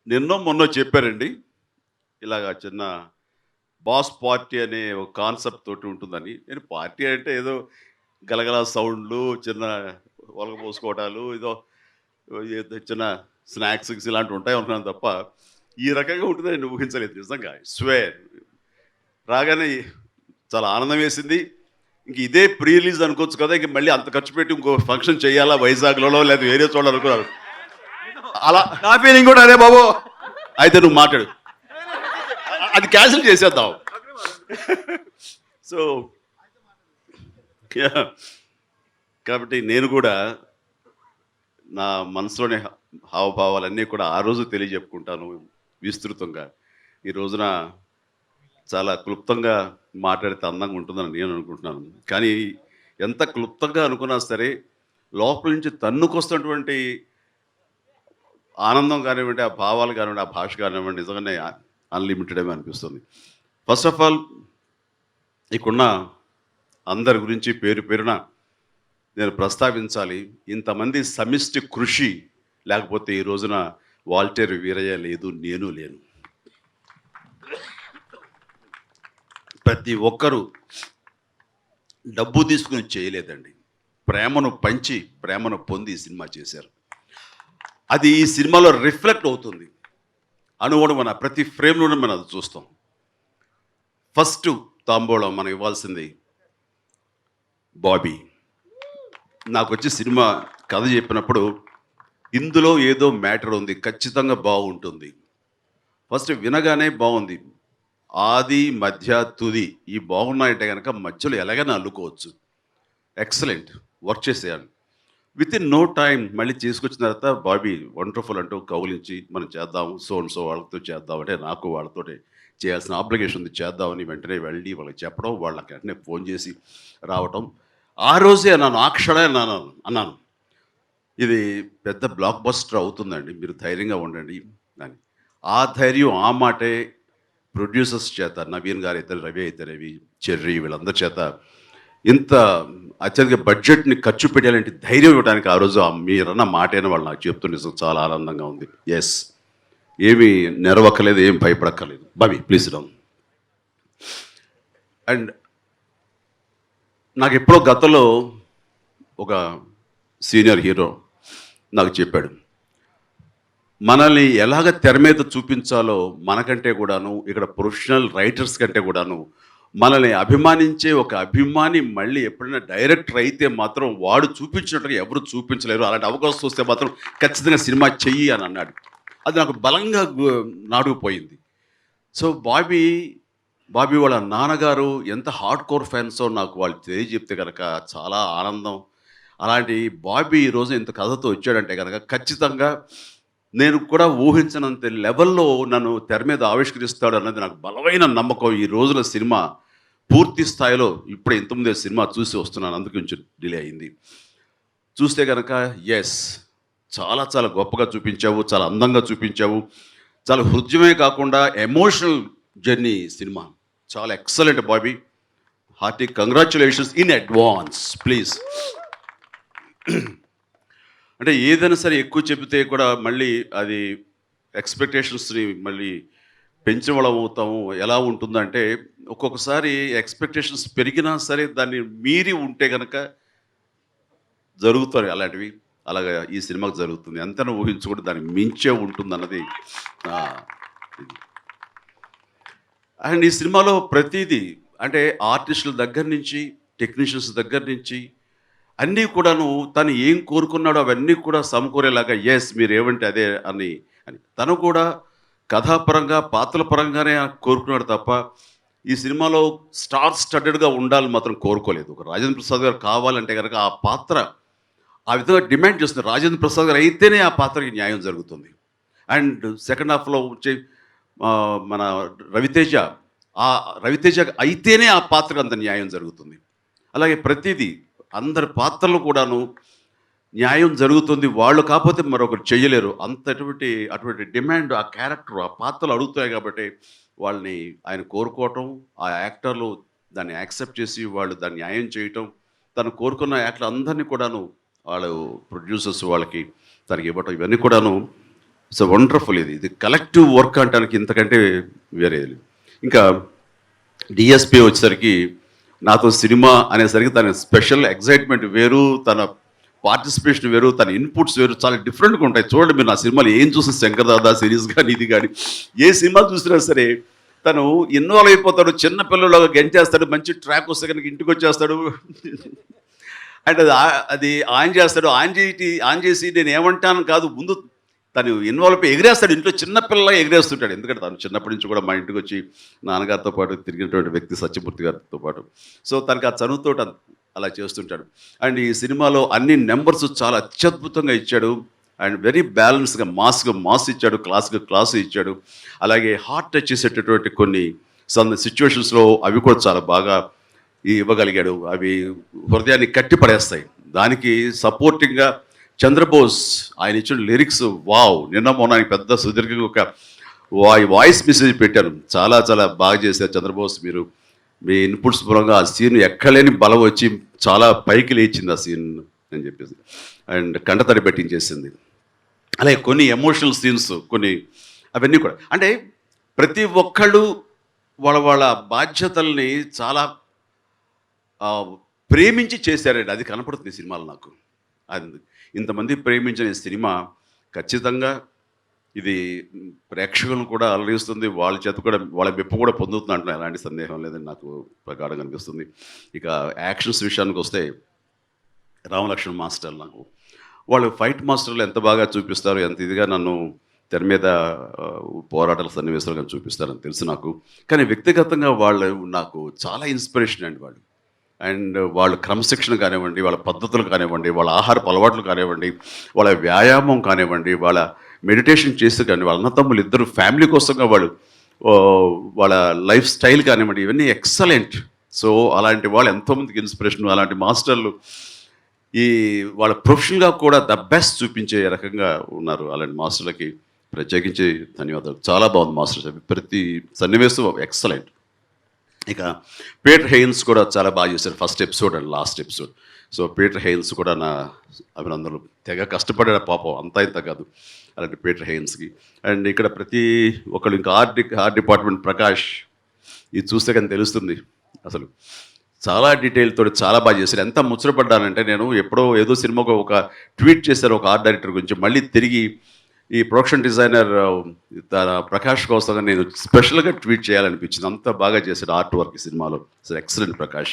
నిన్నో మొన్నో చెప్పారండి. ఇలాగ చిన్న బాస్ పార్టీ అనే ఒక కాన్సెప్ట్ తోటి ఉంటుందని. నేను పార్టీ అంటే ఏదో గలగల సౌండ్‌లు, చిన్న ఒలగబోసుకోవటాలు, ఏదో చిన్న స్నాక్స్ ఇలాంటివి ఉంటాయి అనుకున్నాను తప్ప, ఈ రకంగా ఉంటుందని నేను ఊహించలేదు నిజంగా. I swear. రాగానే చాలా ఆనందం వేసింది. ఇంక ఇదే ప్రీ రిలీజ్ అనుకోవచ్చు కదా! ఇంక మళ్ళీ అంత ఖర్చు పెట్టి ఇంకో ఫంక్షన్ చేయాలా వైజాగ్‌లోనో లేదా వేరే చోట అనుకున్నాను. అలా నా ఫీలింగ్ కూడా అదే బాబు. అయితే నువ్వు మాట్లాడు. అది క్యాన్సిల్ చేసేద్దాం. So yeah! కాబట్టి నేను కూడా నా మనసులోని హావభావాలన్నీ కూడా ఆ రోజు తెలియజెప్పుకుంటాను విస్తృతంగా. ఈ రోజున చాలా క్లుప్తంగా మాట్లాడితే అందంగా ఉంటుందని నేను అనుకుంటున్నాను. కానీ ఎంత క్లుప్తంగా అనుకున్నా సరే, లోపల నుంచి తన్నుకొస్తున్నటువంటి ఆనందం కానివ్వండి, ఆ భావాలు కానివ్వండి, ఆ భాష కానివ్వండి నిజంగానే అన్‌లిమిటెడ్ అనిపిస్తుంది. ఫస్ట్ ఆఫ్ ఆల్ ఇక్కడున్న అందరి గురించి పేరు పేరున నేను ప్రస్తావించాలి. ఇంతమంది సమిష్టి కృషి లేకపోతే ఈ రోజున వాల్టేరు వీరయ్య లేదు, నేను లేను. ప్రతి ఒక్కరూ డబ్బు తీసుకొని చేయలేదండి. ప్రేమను పంచి, ప్రేమను పొంది ఈ సినిమా చేశారు. అది ఈ సినిమాలో రిఫ్లెక్ట్ అవుతుంది. అణువణువున ప్రతి ఫ్రేమ్‌లోనూ మనం అది చూస్తాం. ఫస్ట్ తాంబూలం మనం ఇవ్వాల్సింది బాబీ. నాకొచ్చి సినిమా కథ చెప్పినప్పుడు, ఇందులో ఏదో మ్యాటర్ ఉంది. ఖచ్చితంగా బాగుంటుంది. ఫస్ట్ వినగానే బావుంది. ఆది, మధ్య, తుది ఈ బాగున్నాయంటే గనక మధ్యలో ఎలాగైనా అల్లుకోవచ్చు. ఎక్సలెంట్. వర్క్ చేసేయాలి. వితిన్ నో టైమ్ మళ్ళీ తీసుకొచ్చిన తర్వాత బాబీ వండర్‌ఫుల్ అంటూ కౌగిలించి మనం చేద్దాం. సో అండ్ సో వాళ్ళతో చేద్దాం అంటే నాకు వాళ్ళతోటి చేయాల్సిన ఆబ్లిగేషన్ ఉంది చేద్దామని వెంటనే వెళ్ళి వాళ్ళకి చెప్పడం, వాళ్ళకి వెంటనే ఫోన్ చేసి రావటం. ఆ రోజే అన్నాను. ఆ క్షణమే అన్నాను. ఇది పెద్ద బ్లాక్ బస్టర్ అవుతుందండి. మీరు ధైర్యంగా ఉండండి అని. ఆ ధైర్యం, ఆ మాటే ప్రొడ్యూసర్స్ చేత నవీన్ గారైతే రవి అయితే రవి, చెర్రీ వీళ్ళందరి చేత ఇంత అత్యధిక బడ్జెట్‌ని ఖర్చు పెట్టాలంటే ధైర్యం ఇవ్వడానికి ఆ రోజు మీరన్న మాటైన వాళ్ళు నాకు చెప్తూ నిజం చాలా ఆనందంగా ఉంది. యెస్. ఏమి నెరవక్కర్లేదు, ఏం భయపడక్కర్లేదు. Bobby please sit down. And నాకెప్పుడో గతంలో ఒక సీనియర్ హీరో నాకు చెప్పాడు. మనల్ని ఎలాగ తెర మీద చూపించాలో మనకంటే కూడాను, ఇక్కడ ప్రొఫెషనల్ రైటర్స్ కంటే కూడాను, మనల్ని అభిమానించే ఒక అభిమాని మళ్ళీ ఎప్పుడైనా డైరెక్టర్ అయితే మాత్రం వాడు చూపించినట్టుగా ఎవరు చూపించలేరు. అలాంటి అవకాశం వస్తే మాత్రం ఖచ్చితంగా సినిమా చెయ్యి అని అన్నాడు. అది నాకు బలంగా నాటుకుపోయింది. సో బాబీ వాళ్ళ నాన్నగారు ఎంత హార్డ్ కోర్ ఫ్యాన్సో నాకు వాళ్ళు తెలియజెప్తే గనక చాలా ఆనందం. అలాంటి బాబీ ఈరోజు ఇంత కథతో వచ్చాడంటే గనక ఖచ్చితంగా నేను కూడా ఊహించనంత లెవెల్‌లో నన్ను తెర మీద ఆవిష్కరిస్తాడు అన్నది నాకు బలమైన నమ్మకం. ఈ రోజున సినిమా పూర్తి స్థాయిలో ఇప్పుడే ఇంతకుముందే సినిమా చూసి వస్తున్నాను. అందుకే కొంచెం డిలే అయింది. చూస్తే గనక యెస్. చాలా చాలా గొప్పగా చూపించావు. చాలా అందంగా చూపించావు. చాలా హృద్యమే కాకుండా ఎమోషనల్ జర్నీ సినిమా. చాలా excellent Bobby. Hearty congratulations in advance please. అంటే ఏదైనా సరే ఎక్కువ చెబితే కూడా మళ్ళీ అది ఎక్స్‌పెక్టేషన్స్‌ని మళ్ళీ పెంచిన వాళ్ళం అవుతాము. ఎలా ఉంటుందంటే ఒక్కొక్కసారి ఎక్స్‌పెక్టేషన్స్ పెరిగినా సరే దాన్ని మీరి ఉంటే గనక జరుగుతాయి అలాంటివి. అలాగా ఈ సినిమాకి జరుగుతుంది. ఎంతైనా ఊహించకూడదు దానికి మించే ఉంటుందన్నది ఆహ్, ఇది. అండ్ ఈ సినిమాలో ప్రతీదీ అంటే ఆర్టిస్టుల దగ్గర నుంచి, టెక్నీషియన్స్ దగ్గర నుంచి అన్నీ కూడాను తను ఏం కోరుకున్నాడో అవన్నీ కూడా సమకూరేలాగా యెస్ మీరేమంటే అదే అని. తను కూడా కథాపరంగా, పాత్రల పరంగానే కోరుకున్నాడు తప్ప, ఈ సినిమాలో స్టార్ స్టడ్డెడ్‌గా ఉండాలని మాత్రం కోరుకోలేదు. ఒక రాజేంద్ర ప్రసాద్ గారు కావాలంటే గనక ఆ పాత్ర ఆ విధంగా డిమాండ్ చేస్తుంది. రాజేంద్ర ప్రసాద్ గారు అయితేనే ఆ పాత్రకి న్యాయం జరుగుతుంది. అండ్ సెకండ్ హాఫ్‌లో వచ్చే మన రవితేజ ఆ రవితేజ అయితేనే ఆ పాత్రకు అంత న్యాయం జరుగుతుంది. అలాగే ప్రతీదీ అందరి పాత్రలు కూడాను న్యాయం జరుగుతుంది. వాళ్ళు కాపోతే మరొకరు చెయ్యలేరు. అటువంటి డిమాండ్ ఆ క్యారెక్టర్, ఆ పాత్రలు అడుగుతాయి కాబట్టి వాళ్ళని ఆయన కోరుకోవటం, ఆ యాక్టర్లు దాన్ని యాక్సెప్ట్ చేసి వాళ్ళు దాన్ని న్యాయం చేయటం, తను కోరుకున్న యాక్టర్లందరినీ కూడాను వాళ్ళు ప్రొడ్యూసర్స్ వాళ్ళకి తనకి ఇవ్వటం ఇవన్నీ కూడాను సో వండర్ఫుల్ ఇది కలెక్టివ్ వర్క్ అంటానికి ఇంతకంటే వేరే లేదు. ఇంకా డిఎస్పి వచ్చేసరికి నాతో సినిమా అనేసరికి తన స్పెషల్ ఎగ్జైట్మెంట్ వేరు, తన పార్టిసిపేషన్ వేరు, తన ఇన్పుట్స్ వేరు, చాలా డిఫరెంట్గా ఉంటాయి. చూడండి మీరు నా సినిమాలు ఏం చూసిన శంకర్ దాదా సిరీస్ కానీ ఇది కానీ ఏ సినిమా చూసినా సరే తను ఇన్వాల్వ్ అయిపోతాడు, చిన్న పిల్లలాగా గెంటేస్తాడు, మంచి ట్రాక్ వస్తే కనుక ఇంటికి వచ్చేస్తాడు అండ్ అది ఆన్ చేస్తాడు, ఆన్ చేసి నేను ఏమంటాను కాదు, ముందు తను ఇన్వాల్వ్ అయి ఎగిరేస్తాడు, ఇంట్లో చిన్నపిల్లలా ఎగిరేస్తుంటాడు. ఎందుకంటే తను చిన్నప్పటి నుంచి కూడా మా ఇంటికి వచ్చి నాన్నగారితో పాటు తిరిగినటువంటి వ్యక్తి సత్యమూర్తి గారితో పాటు. సో తనకి ఆ చనువుతో అలా చేస్తుంటాడు. అండ్ ఈ సినిమాలో అన్ని నెంబర్స్ చాలా అత్యద్భుతంగా ఇచ్చాడు. అండ్ వెరీ బ్యాలెన్స్గా మాస్ ఇచ్చాడు, క్లాస్ ఇచ్చాడు. అలాగే హార్ట్ టచ్ చేసేటటువంటి కొన్ని సిచ్యువేషన్స్లో అవి కూడా చాలా బాగా ఇవ్వగలిగాడు. అవి హృదయాన్ని కట్టి పడేస్తాయి. దానికి సపోర్టింగ్గా చంద్రబోస్ ఆయన ఇచ్చిన లిరిక్స్ వావ్. నిన్న మొన్న పెద్ద సుదీర్ఘంగా ఒక వాయిస్ మెసేజ్ పెట్టాను. చాలా చాలా బాగా చేశారు చంద్రబోస్. మీరు మీ ఇన్పుట్స్ మూలంగా ఆ సీన్ ఎక్కలేని బలం వచ్చి చాలా పైకి లేచింది ఆ సీన్ అని చెప్పేసి, అండ్ కంటతడి పెట్టించేసింది. అలాగే కొన్ని ఎమోషనల్ సీన్స్ కొన్ని అవన్నీ కూడా అంటే ప్రతి ఒక్కళ్ళు వాళ్ళ బాధ్యతల్ని చాలా ప్రేమించి చేశారండి. అది కనపడుతుంది సినిమాలో నాకు. అది ఇంతమంది ప్రేమించిన ఈ సినిమా ఖచ్చితంగా ఇది ప్రేక్షకులను కూడా అలరిస్తుంది. వాళ్ళ చేత కూడా వాళ్ళ మెప్పు కూడా పొందుతున్నట్లు ఎలాంటి సందేహం లేదని నాకు ప్రగాఢంగా అనిపిస్తుంది. ఇక యాక్షన్స్ విషయానికి వస్తే రామలక్ష్మణ్ మాస్టర్ నాకు వాళ్ళు ఫైట్ మాస్టర్లు ఎంత బాగా చూపిస్తారు, ఎంత ఇదిగా నన్ను తెర మీద పోరాటాల సన్నివేశాలుగా చూపిస్తారని తెలుసు నాకు. కానీ వ్యక్తిగతంగా వాళ్ళు నాకు చాలా ఇన్స్పిరేషన్ అండి వాళ్ళు. అండ్ వాళ్ళ క్రమశిక్షణ కానివ్వండి, వాళ్ళ పద్ధతులు కానివ్వండి, వాళ్ళ ఆహారపు అలవాట్లు కానివ్వండి, వాళ్ళ వ్యాయామం కానివ్వండి, వాళ్ళ మెడిటేషన్ చేస్తే కానీ వాళ్ళ అన్నతమ్ములు ఇద్దరు ఫ్యామిలీ కోసంగా వాళ్ళు వాళ్ళ లైఫ్ స్టైల్ కానివ్వండి, ఇవన్నీ ఎక్సలెంట్. సో అలాంటి వాళ్ళు ఎంతోమందికి ఇన్స్పిరేషన్. అలాంటి మాస్టర్లు ఈ వాళ్ళ ప్రొఫెషనల్గా కూడా ద బెస్ట్ చూపించే రకంగా ఉన్నారు. అలాంటి మాస్టర్లకి ప్రత్యేకించి ధన్యవాదాలు. చాలా బాగుంది మాస్టర్, ప్రతి సన్నివేశం ఎక్సలెంట్. ఇక పీటర్ హెయిన్స్ కూడా చాలా బాగా చేశారు first episode and last episode. So Peter Heins కూడా నా అభినందనలు. తెగ కష్టపడే పాపం, అంతా ఇంత కాదు అలాంటి పీటర్ హెయిన్స్కి. అండ్ ఇక్కడ ప్రతి ఒక్కళ్ళు ఇంకా ఆర్ట్ డిపార్ట్మెంట్ ప్రకాష్, ఇది చూస్తే కానీ తెలుస్తుంది అసలు చాలా డీటెయిల్ తోటి చాలా బాగా చేశారు. ఎంత ముచ్చటపడ్డానంటే నేను ఎప్పుడో ఏదో సినిమాకు ఒక ట్వీట్ చేశారు ఒక ఆర్ట్ డైరెక్టర్ గురించి, మళ్ళీ తిరిగి ఈ ప్రొడక్షన్ డిజైనర్ తన ప్రకాష్ కోసం నేను స్పెషల్గా ట్వీట్ చేయాలనిపించింది. అంత బాగా చేశాడు ఆర్ట్ వర్క్ ఈ సినిమాలో. So excellent Prakash.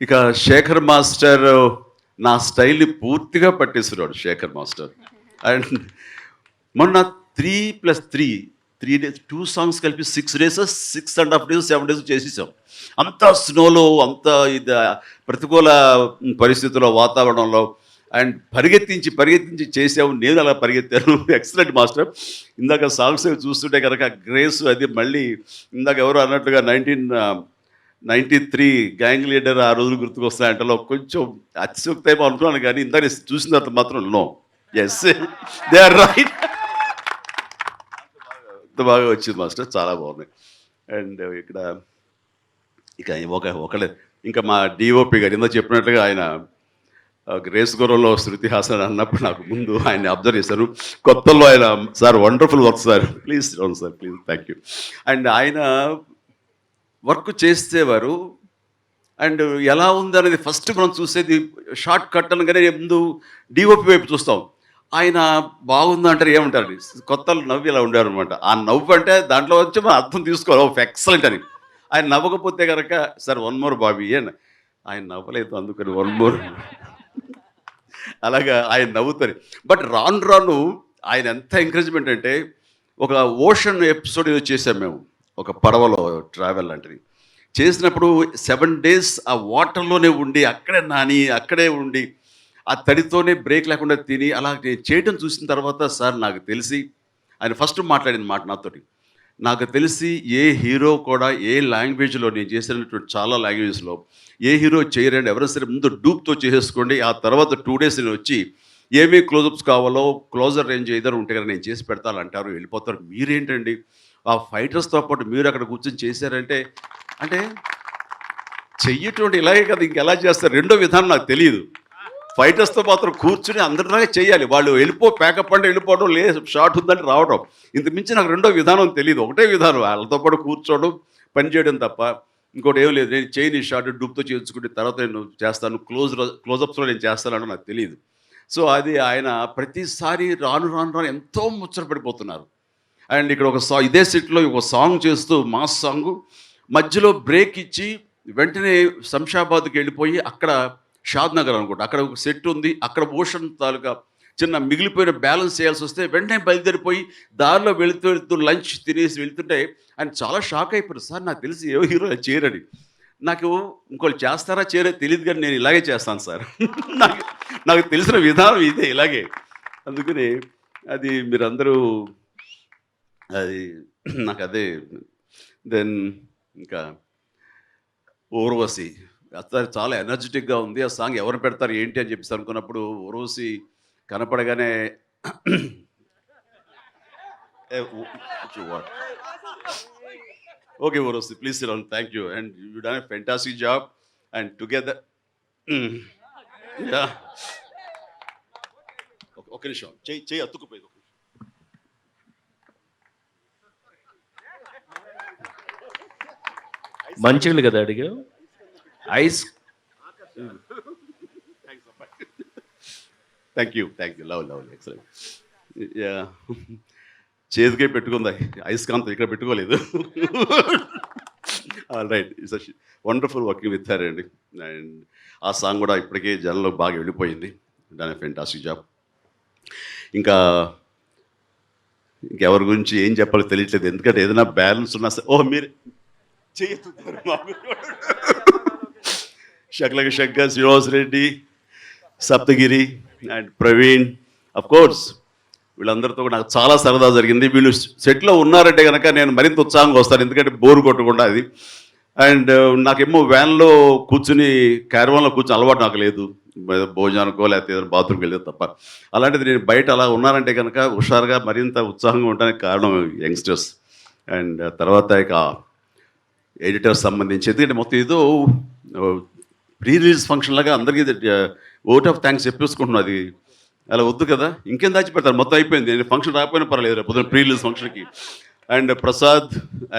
ఇక శేఖర్ మాస్టర్ నా స్టైల్ని పూర్తిగా పట్టేస్తున్నాడు శేఖర్ మాస్టర్. అండ్ మొన్న 3+3 days 2 songs కలిపి 6 days 6.5 days 7 days చేసేసాం. అంతా స్నోలో, అంతా ఇది ప్రతికూల పరిస్థితుల్లో, వాతావరణంలో అండ్ పరిగెత్తించి చేసాము. నేను అలా పరిగెత్తాను. Excellent master. ఇందాక సాంగ్స్ చూస్తుంటే కనుక గ్రేస్ అది మళ్ళీ ఇందాక ఎవరు అన్నట్టుగా 1993 గ్యాంగ్ లీడర్ ఆ రోజులు గుర్తుకొస్తాయంటలో కొంచెం అతిశక్తి ఏమో అనుకున్నాను, కానీ ఇందాక చూసిన తర్వాత మాత్రం no, yes they are right. అంత బాగా వచ్చింది మాస్టర్, చాలా బాగున్నాయి. అండ్ ఇక ఒకళ్ళే ఇంకా మా డిఓపి గారు ఇందా చెప్పినట్లుగా ఆయన రేస్ గుర్రంలో శృతి హాసన్ అన్నప్పుడు నాకు ముందు ఆయన్ని అబ్జర్వ్ చేశాను. కొత్తలో ఆయన sir wonderful work sir, please అవును sir please thank you. And ఆయన వర్క్ చేసేవారు. అండ్ ఎలా ఉందనేది ఫస్ట్ మనం చూసేది షార్ట్ కట్ అనగానే ముందు డిఓపి వైపు చూస్తాం. ఆయన బాగుంది అంటారు, ఏమంటారు కొత్తలు నవ్వు ఇలా ఉండారు అనమాట. ఆ నవ్వు అంటే దాంట్లో వచ్చి మనం అర్థం తీసుకోవాలి ఎక్సలెంట్ అని. ఆయన నవ్వకపోతే కనుక సార్ వన్ మోర్ బాబీ అని, ఆయన నవ్వలేదు అందుకని వన్ మోర్ అలాగా ఆయన నవ్వుతారు. బట్ రాను ఆయన ఎంత ఎంకరేజ్మెంట్ అంటే ఒక ఓషన్ ఎపిసోడ్ ఏదో చేసాం మేము, ఒక పడవలో ట్రావెల్ లాంటిది చేసినప్పుడు 7 days ఆ వాటర్లోనే ఉండి అక్కడే నాని అక్కడే ఉండి ఆ తడితోనే బ్రేక్ లేకుండా తిని అలా చేయడం చూసిన తర్వాత సార్ నాకు తెలిసి ఆయన ఫస్ట్ మాట్లాడిన మాట నాతోటి, నాకు తెలిసి ఏ హీరో కూడా ఏ లాంగ్వేజ్లో నేను చేసినటువంటి చాలా లాంగ్వేజెస్లో ఏ హీరో చేయరండి, ఎవరైనా సరే ముందు డూప్తో చేసేసుకోండి, ఆ తర్వాత 2 days నేను వచ్చి ఏమీ క్లోజప్స్ కావాలో క్లోజర్ రేంజ్ ఏదైనా ఉంటే కదా నేను చేసి పెడతాను అంటారు, వెళ్ళిపోతారు. మీరేంటండి ఆ ఫైటర్స్తో పాటు మీరు అక్కడ కూర్చొని చేశారంటే అంటే చెయ్యటువంటి ఇలాగే కదా ఇంకెలా చేస్తారు. రెండో విధానం నాకు తెలియదు. ఫైటర్స్తో మాత్రం కూర్చుని అందరిలాగా చేయాలి. వాళ్ళు ప్యాకప్ అంటే వెళ్ళిపోవడం, షాట్ ఉందంటే రావడం. ఇంత మించి నాకు రెండో విధానం తెలీదు. ఒకటే విధానం వాళ్ళతో పాటు కూర్చోవడం, పని చేయడం తప్ప ఇంకోటి ఏం లేదు. నేను చేయని షాట్ డూప్‌తో చేయించుకుంటే తర్వాత నేను చేస్తాను. క్లోజప్స్‌లో నేను చేస్తానంటే నాకు తెలీదు. సో, అది ఆయన ప్రతిసారి రాను, రాను, రాను ఎంతో ముచ్చట పడిపోతున్నారు. అండ్ ఇక్కడ ఒక ఇదే సెట్‌లో ఒక సాంగ్ చేస్తూ మాస్ సాంగు మధ్యలో బ్రేక్ ఇచ్చి వెంటనే శంషాబాద్‌కి వెళ్ళిపోయి అక్కడ షాద్ నగర్ అనుకుంటా. అక్కడ ఒక సెట్ ఉంది. అక్కడ ఓషన్ తాలూకా చిన్న మిగిలిపోయిన బ్యాలెన్స్ చేయాల్సొస్తే వెంటనే బయలుదేరిపోయి దారిలో వెళుతూ, వెళుతూ లంచ్ తినేసి వెళ్తుంటే ఆయన చాలా షాక్ అయిపోయారు. సార్ నాకు తెలిసి ఏ హీరో చేయరని. నాకు ఇంకోళ్ళు చేస్తారా చేయరో తెలీదు కానీ నేను ఇలాగే చేస్తాను సార్. నాకు నాకు తెలిసిన విధానం ఇదే ఇలాగే. అందుకని అది మీరందరూ అది నాకదే. దెన్ ఇంకా 'ఊర్వశి' అసలు చాలా ఎనర్జిటిక్‌గా ఉంది. ఆ సాంగ్ ఎవరు పెడతారు ఏంటి అని చెప్పేసి అనుకున్నప్పుడు 'ఊర్వశి' కనపడగానే ఏ ఉ what okay 'Urvashi' please sit down. Thank you and you done a fantastic job and together yeah. ఒక్క నిమిషం చెయ్యి అతుక్కుపోయింది. మంచినీళ్ళు కదా అడిగావు? Ice thank you love excellent. Yeah, చేతికే పెట్టుకుంది అయస్కాంతం, ఇక్కడ పెట్టుకోలేదు. All right, it's wonderful working with her అండి. అండ్ ఆ సాంగ్ కూడా ఇప్పటికే జనంలో బాగా వెళ్ళిపోయింది. Done a fantastic job. ఇంకా ఇంకెవరి గురించి ఏం చెప్పాలో తెలియట్లేదు. ఎందుకంటే ఏదైనా బ్యాలెన్స్ ఉన్నా సరే మీరు చేయతున్నారు మాకు. Shakalaka Shankar, Srinivas Reddy, Saptagiri and Praveen, of course వీళ్ళందరితో కూడా నాకు చాలా సరదా జరిగింది. వీళ్ళు సెట్లో ఉన్నారంటే కనుక నేను మరింత ఉత్సాహంగా వస్తాను, ఎందుకంటే బోరు కొట్టకుండా అది. అండ్ నాకేమో వ్యాన్లో కూర్చుని క్యారవాన్లో కూర్చుని అలవాటు నాకు లేదు, భోజనానికో లేకపోతే ఏదైనా బాత్రూమ్కి వెళ్ళేది తప్ప. అలాంటిది నేను బయట అలా ఉన్నానంటే కనుక హుషారుగా మరింత ఉత్సాహంగా ఉండడానికి కారణం యంగ్స్టర్స్. అండ్ తర్వాత ఇక ఎడిటర్స్ సంబంధించి, ఎందుకంటే మొత్తం ఏదో ప్రీ రిలీజ్ ఫంక్షన్ లాగా అందరికీ ఓట్ ఆఫ్ థ్యాంక్స్ చెప్పేసుకుంటున్నాను. అది అలా వద్దు కదా, ఇంకేం దాచిపెడతారు, మొత్తం అయిపోయింది. నేను ఫంక్షన్ రాకపోయినా పర్లేదు రేపు పొద్దున్న ప్రీ రిలీజ్ ఫంక్షన్కి. And Prasad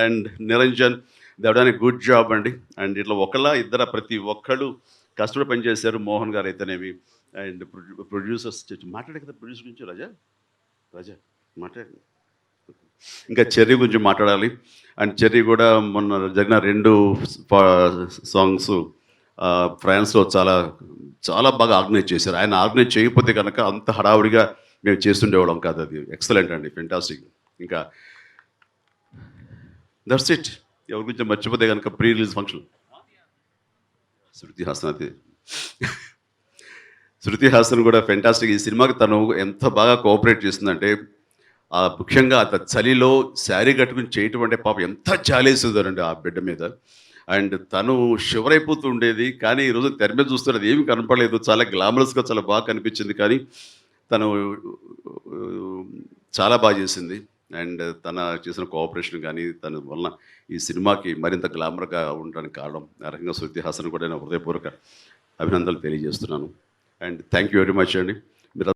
and Niranjan, they have done a good job అండి. అండ్ ఇట్లా ఇద్దరు ప్రతి ఒక్కళ్ళు కష్టపడి పనిచేశారు. మోహన్ గారు అయితేనేమి అండ్ ప్రొడ్యూసర్స్ మాట్లాడే కదా, ప్రొడ్యూసర్ గురించి రాజా మాట్లాడి, ఇంకా చెర్రీ గురించి మాట్లాడాలి. అండ్ చెర్రీ కూడా మొన్న జరిగిన 2 సాంగ్స్ ఫ్రాన్స్లో చాలా చాలా బాగా ఆర్గనైజ్ చేశారు. ఆయన ఆర్గనైజ్ చేయకపోతే కనుక అంత హడావుడిగా మేము చేస్తుండేవాళ్ళం కాదు. అది ఎక్సలెంట్ అండి, ఫెంటాస్టిక్. ఇంకా దట్స్ ఇట్. ఎవరి గురించి మర్చిపోతే కనుక pre release function Shruti Haasan కూడా ఫెంటాస్టిక్. ఈ సినిమాకి తను ఎంత బాగా కోఆపరేట్ చేస్తుందంటే, ముఖ్యంగా అంత చలిలో శారీ కట్టుకుని చేయటం అంటే పాపం ఎంత జాలేస్తుందోనండి ఆ బిడ్డ మీద. అండ్ తను షివర్ అయిపోతూ ఉండేది, కానీ ఈరోజు తెర మీద చూస్తున్నది ఏమీ కనపడలేదు. చాలా గ్లామరస్గా చాలా బాగా కనిపించింది, కానీ తను చాలా బాగా చేసింది. అండ్ తన చేసిన కోఆపరేషన్ కానీ తన వలన ఈ సినిమాకి మరింత గ్లామర్గా ఉండడానికి కారణం. ఆ రకంగా శృతి హాసన్ కూడా నేను హృదయపూర్వక అభినందనలు తెలియజేస్తున్నాను. And thank you very much అండి.